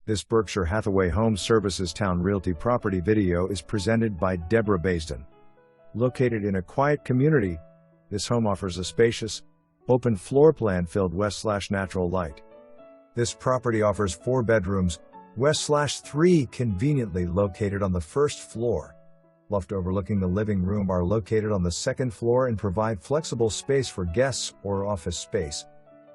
This Berkshire Hathaway HomeServices Towne Realty property video is presented by Deborah Basin. Located in a quiet community, this home offers a spacious, open floor plan filled west/natural light. This property offers 4 bedrooms, west/3 conveniently located on the first floor. Loft overlooking the living room are located on the second floor and provide flexible space for guests or office space.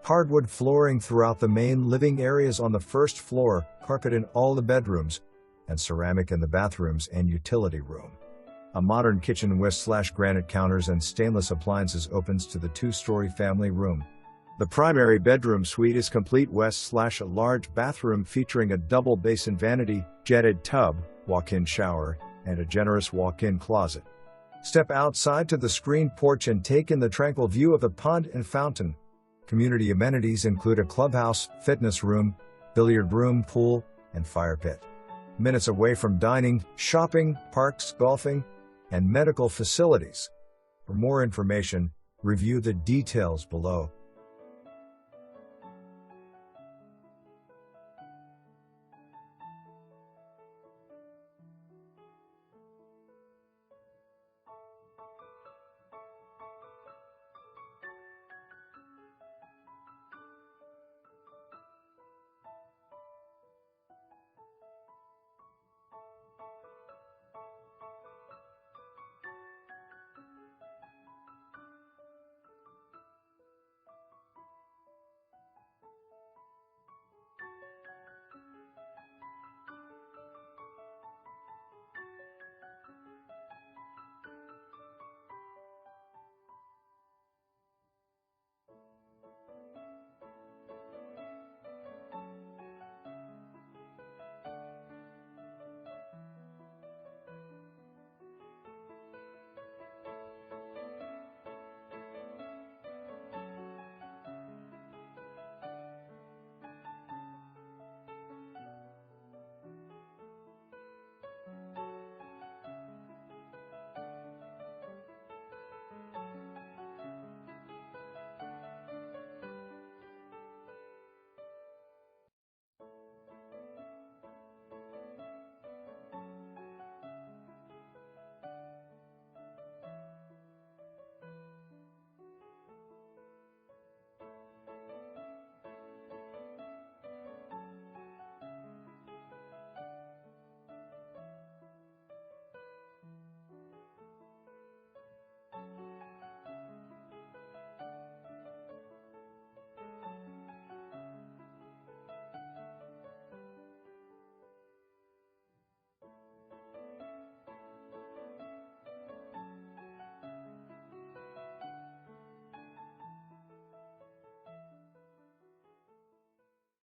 Hardwood flooring throughout the main living areas on the first floor, carpet in all the bedrooms, and ceramic in the bathrooms and utility room. A modern kitchen with granite counters and stainless appliances opens to the 2-story family room. The primary bedroom suite is complete west/a large bathroom featuring a double basin vanity, jetted tub, walk-in shower, and a generous walk-in closet. Step outside to the screened porch and take in the tranquil view of the pond and fountain. Community amenities include a clubhouse, fitness room, billiard room, pool, and fire pit. Minutes away from dining, shopping, parks, golfing, and medical facilities. For more information, review the details below.